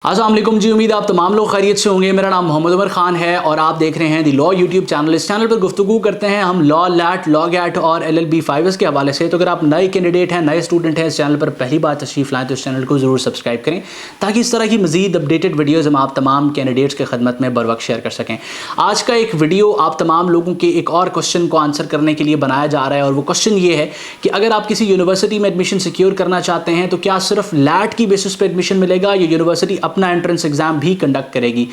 अस्सलाम वालेकुम जी। उम्मीद आप तमाम लोग खैरियत से होंगे। मेरा नाम मोहम्मद उमर खान है और आप देख रहे हैं दी लॉ यूट्यूब चैनल। इस चैनल पर गुफ्तगू करते हैं हम लॉ, लैट, लॉ गैट और LLB 5S के हवाले से। तो अगर आप नए कैंडिडेट हैं, नए स्टूडेंट हैं, इस चैनल पर पहली बार तशरीफ़ लाएँ तो इस चैनल को ज़रूर सब्सक्राइब करें ताकि इस तरह की मज़ीद अपडेटेड वीडियोज़ हम आप तमाम कैंडिडेट्स के खदमत में बर वक्त शेयर कर सकें। आज का एक वीडियो आप तमाम लोगों के एक और क्वेश्चन को आंसर करने के लिए बनाया जा रहा है और वो क्वेश्चन ये है कि अगर आप किसी यूनिवर्सिटी में एडमिशन सिक्योर करना चाहते हैं तो क्या सिर्फ लैट की बेसिस पर एडमिशन मिलेगा या यूनिवर्सिटी अपना एंट्रेंस एग्जाम भी कंडक्ट करेगी।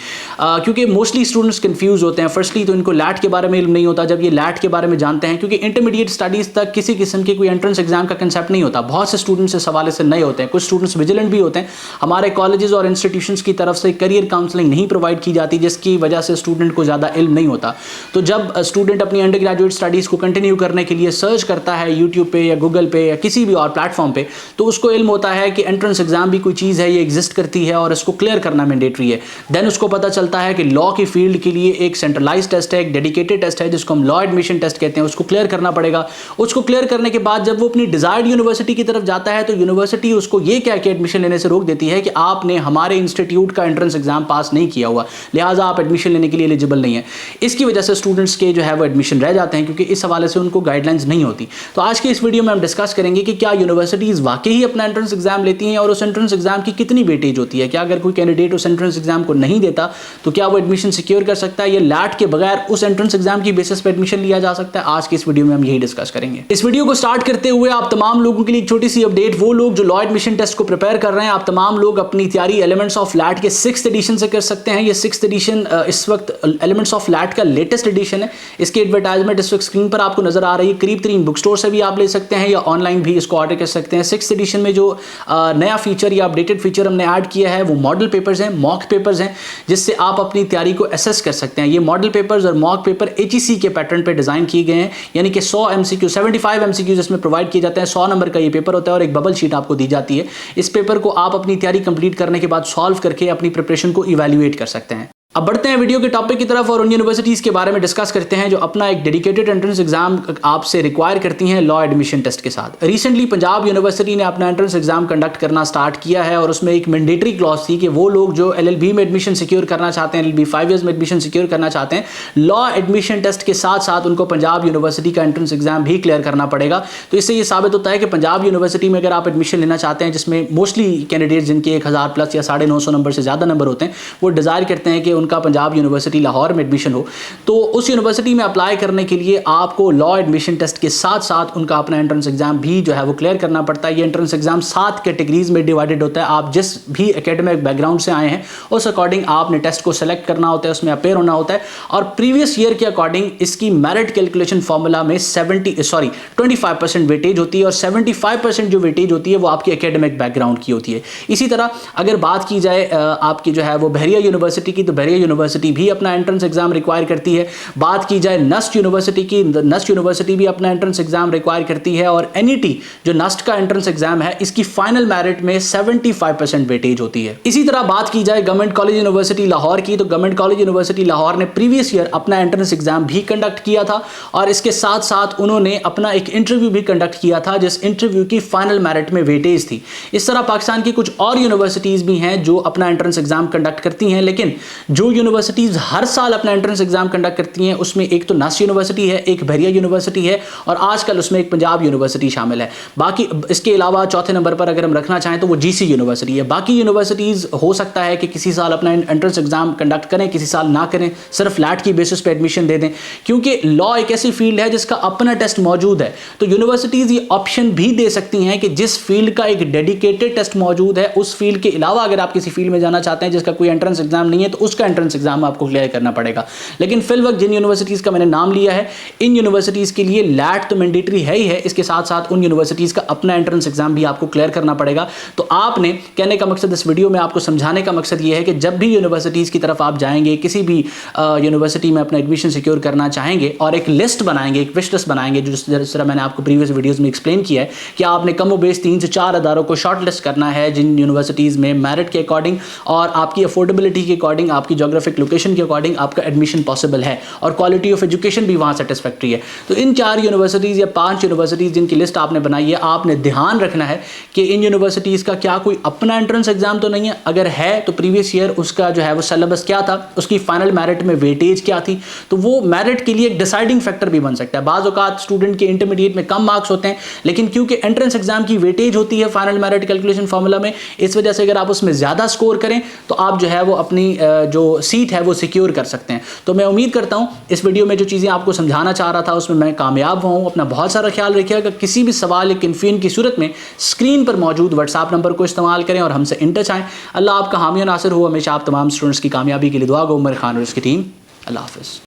क्योंकि मोस्टली स्टूडेंट्स कंफ्यूज होते हैं। फर्स्टली तो इनको लैट के बारे में इल्म नहीं होता। जब ये लैट के बारे में जानते हैं, क्योंकि इंटरमीडिएट स्टडीज तक किसी किस्म के कोई एंट्रेंस एग्जाम का कंसेप्ट नहीं होता। बहुत से स्टूडेंट्स इस हवाले से नए होते हैं। कुछ स्टूडेंट्स विजिलेंट भी होते हैं। हमारे कॉलेजेस और इंस्टीट्यूशंस की तरफ से करियर काउंसलिंग नहीं प्रोवाइड की जाती, जिसकी वजह से स्टूडेंट को ज़्यादा इल्म नहीं होता। तो जब स्टूडेंट अपनी अंडर ग्रेजुएट स्टडीज़ को कंटिन्यू करने के लिए सर्च करता है यूट्यूब पे या गूगल पे या किसी भी और प्लेटफॉर्म पे, तो उसको इल्म होता है कि एंट्रेंस एग्जाम भी कोई चीज़ है, ये एग्जिस्ट करती है और इसको क्लियर करना मैंडेटरी है। देन उसको पता चलता है कि लॉ की फील्ड के लिए एक सेंट्रलाइज्ड टेस्ट है, एक डेडिकेटेड टेस्ट है जिसको हम लॉ एडमिशन टेस्ट कहते हैं। उसको क्लियर करना पड़ेगा। उसको क्लियर करने के बाद जब वो अपनी डिजायर्ड यूनिवर्सिटी की तरफ जाता है तो यूनिवर्सिटी उसको ये कह के एडमिशन लेने से रोक देती है कि आपने हमारे इंस्टीट्यूट का एंट्रेंस एग्जाम पास नहीं किया हुआ, लिहाजा आप एडमिशन लेने के लिए एलिजिबल नहीं है। इसकी वजह से स्टूडेंट्स के जो है वो एडमिशन रह जाते हैं, क्योंकि इस हवाले से उनको गाइडलाइंस नहीं होती। तो आज के इस वीडियो में हम डिस्कस करेंगे कि क्या यूनिवर्सिटीज़ वाकई ही अपना एंट्रेंस एग्जाम लेती हैं और उस एंट्रेंस एग्जाम की कितनी वेटेज होती है। क्या अगर कोई कैंडिडेट उस एंट्रेंस एग्जाम को नहीं देता तो क्या वो एडमिशन सिक्योर कर सकता है, या लैट के बगैर उस एंट्रेंस एग्जाम की बेसिस पे एडमिशन लिया जा सकता है। आज की इस वीडियो में हम यही डिस्कस करेंगे। इस वीडियो को स्टार्ट करते हुए आप तमाम लोगों के लिए एक छोटी सी अपडेट। वो लोग जो लॉ एडमिशन टेस्ट को प्रिपेयर कर रहे हैं, आप तमाम लोग अपनी तैयारी एलिमेंट्स ऑफ लैट के 6th एडिशन से कर सकते हैं। ये 6th एडिशन इस वक्त एलिमेंट्स ऑफ लैट का लेटेस्ट एडिशन है। इसकी एडवर्टाइजमेंट इस वक्त स्क्रीन पर आपको नजर आ रही है। करीब 3 बुक स्टोर से भी आप ले सकते हैं या ऑनलाइन भी इसको ऑर्डर कर सकते हैं। 6th एडिशन में जो नया फीचर या अपडेटेड फीचर हमने ऐड किया है वो मॉडल पेपर्स हैं, मॉक पेपर्स हैं, जिससे आप अपनी तैयारी को असेस कर सकते हैं। ये मॉडल पेपर्स और मॉक पेपर HEC के पैटर्न पे डिजाइन किए गए हैं, यानी कि 100 MCQ 75 MCQ इसमें प्रोवाइड किए जाते हैं। 100 नंबर का ये पेपर होता है और एक बबल शीट आपको दी जाती है। इस पेपर को आप अपनी तैयारी कंप्लीट करने के बाद सॉल्व करके अपनी प्रिपरेशन को इवैल्यूएट कर सकते हैं। अब बढ़ते हैं वीडियो के टॉपिक की तरफ और उन यूनिवर्सिटीज़ के बारे में डिस्कस करते हैं जो अपना एक डेडिकेटेड एंट्रेंस एग्जाम आपसे रिक्वायर करती हैं लॉ एडमिशन टेस्ट के साथ। रिसेंटली पंजाब यूनिवर्सिटी ने अपना एंट्रेंस एग्जाम कंडक्ट करना स्टार्ट किया है और उसमें एक मैंडेटरी क्लॉज थी कि वो लोग जो LLB में एडमिशन सिक्योर करना चाहते हैं, LLB 5 में एडमिशन सिक्योर करना चाहते हैं, लॉ एडमिशन टेस्ट के साथ साथ उनको पंजाब यूनिवर्सिटी का एंट्रेंस एग्जाम भी क्लियर करना पड़ेगा। तो इससे ये साबित होता है कि पंजाब यूनिवर्सिटी में अगर आप एडमिशन लेना चाहते हैं, जिसमें मोस्टली कैंडिडेट जिनके 1000 प्लस या 950 नंबर से ज़्यादा नंबर होते हैं, वो डिज़ायर करते हैं कि उनका पंजाब यूनिवर्सिटी लाहौर में एडमिशन हो, तो उस यूनिवर्सिटी में अप्लाई करने के लिए आपको लॉ एडमिशन टेस्ट के साथ साथ उनका अपना एंट्रेंस एग्जाम भी जो है वो क्लियर करना पड़ता है। ये एंट्रेंस एग्जाम 7 कैटेगरीज में डिवाइडेड होता है। आप जिस भी एकेडमिक बैकग्राउंड से आए हैं उस अकॉर्डिंग आपने टेस्ट को सेलेक्ट करना होता है, उसमें अपेयर होना होता है और प्रीवियस ईयर के अकॉर्डिंग इसकी मेरिट कैलकुलेशन फॉर्मूला में 25% वेटेज होती है और 75% जो वेटेज होती है वो आपकी एकेडमिक बैकग्राउंड की होती है। इसी तरह अगर बात की जाए आपकी जो है वो बहरिया यूनिवर्सिटी की, तो बहरिया यूनिवर्सिटी भी अपना एंट्रेंस एग्जाम रिक्वायर करती है। बात की जाए नस्ट यूनिवर्सिटी की, नस्ट यूनिवर्सिटी भी अपना एंट्रेंस एग्जाम रिक्वायर करती है और NET जो नस्ट का एंट्रेंस एग्जाम है, इसकी फाइनल मेरिट में 75% वेटेज होती है। इसी तरह बात की जाए गवर्नमेंट कॉलेज यूनिवर्सिटी लाहौर की, तो गवर्नमेंट कॉलेज यूनिवर्सिटी लाहौर ने प्रीवियस ईयर अपना एंट्रेंस एग्जाम भी कंडक्ट किया था और इसके साथ साथ उन्होंने अपना एक इंटरव्यू भी कंडक्ट किया था, जिस इंटरव्यू की फाइनल मेरिट में वेटेज थी। इस तरह पाकिस्तान की कुछ और यूनिवर्सिटीज भी हैं जो अपना एंट्रेंस एग्जाम कंडक्ट करती हैं, लेकिन जो यूनिवर्सिटीज हर साल अपना एंट्रेंस एग्जाम कंडक्ट करती हैं उसमें एक तो नस्ट यूनिवर्सिटी है, एक बहरिया यूनिवर्सिटी है और आजकल उसमें एक पंजाब यूनिवर्सिटी शामिल है। बाकी इसके अलावा चौथे नंबर पर अगर हम रखना चाहें तो वो GC यूनिवर्सिटी है। बाकी यूनिवर्सिटीज़ हो सकता है कि किसी साल अपना एंट्रेंस एग्जाम कंडक्ट करें, किसी साल ना करें, सिर्फ लैट की बेसिस पे एडमिशन दे दें, क्योंकि लॉ एक ऐसी फील्ड है जिसका अपना टेस्ट मौजूद है। तो यूनिवर्सिटीज़ ये ऑप्शन भी दे सकती हैं कि जिस फील्ड का एक डेडिकेटेड टेस्ट मौजूद है, उस फील्ड के अलावा अगर आप किसी फील्ड में जाना चाहते हैं जिसका कोई एंट्रेंस एग्जाम नहीं है, तो उसका एंट्रेंस एग्जाम आपको क्लियर करना पड़ेगा। लेकिन फिल वक्त जिन यूनिवर्सिटीज़ का मैंने नाम लिया है, इन यूनिवर्सिटीज़ के लिए लैट तो मैंडेटरी है ही है, इसके साथ साथ उन यूनिवर्सिटीज़ का अपना एंट्रेंस एग्जाम भी आपको क्लियर करना पड़ेगा। तो आपने कहने का मकसद, इस वीडियो में आपको समझाने का मकसद ये है कि जब भी यूनिवर्सिटीज़ की तरफ आप जाएंगे, किसी भी यूनिवर्सिटी में अपना एडमिशन सिक्योर करना चाहेंगे और एक लिस्ट बनाएंगे, एक विश लिस्ट बनाएंगे, जो जिस तरह मैंने आपको प्रीवियस वीडियोज़ में एक्सप्लेन किया है कि आपने कम व बेश 3 से 4 अदारों को शॉर्ट लिस्ट करना है जिन यूनिवर्सिटीज़ में मेरिट के अकॉर्डिंग और आपकी अफोर्डेबिलिटी के अकॉर्डिंग आपकी आपकी जोग्राफिक लोकेशन के अकॉर्डिंग आपका एडमिशन पॉसिबल है और क्वालिटी ऑफ एजुकेशन भी वहाँ सेटिस्फैक्ट्री है। तो इन 4 यूनिवर्सिटीज़ या 5 यूनिवर्सिटीज़ जिनकी लिस्ट आपने बनाई है, आपने ध्यान रखना है कि इन यूनिवर्सिटीज़ का क्या कोई अपना एंट्रेंस एग्जाम तो नहीं है। अगर है तो प्रीवियस ईयर उसका जो है वो सिलेबस क्या था, उसकी फाइनल मेरिट में वेटेज क्या थी, तो वो मेरिट के लिए एक डिसाइडिंग फैक्टर भी बन सकता है। बाज़ औक़ात स्टूडेंट के इंटरमीडिएट में कम मार्क्स होते हैं, लेकिन क्योंकि एंट्रेंस एग्जाम की वेटेज होती है फाइनल मेरिट कैलकुलेशन फार्मूला में, इस वजह से अगर आप उसमें ज़्यादा स्कोर करें तो आप जो है वो अपनी जो सीट है वो सिक्योर कर सकते हैं। तो मैं उम्मीद करता हूँ इस वीडियो में जो चीज़ें आपको समझाना चाह रहा था उसमें मैं कामयाब हुआ हूँ। अपना बहुत सारा ख्याल रखिएगा। किसी भी सवाल या कन्फ्यूजन की सूरत में स्क्रीन पर मौजूद व्हाट्सएप नंबर को इस्तेमाल करें और हमसे इन टच आएँ। अल्लाह आपका हामी और नासिर हो। हमेशा आप तमाम स्टूडेंट्स की कामयाबी के लिए दुआ गो। उमर खान और उसकी टीम। अल्लाह हाफ़िज़।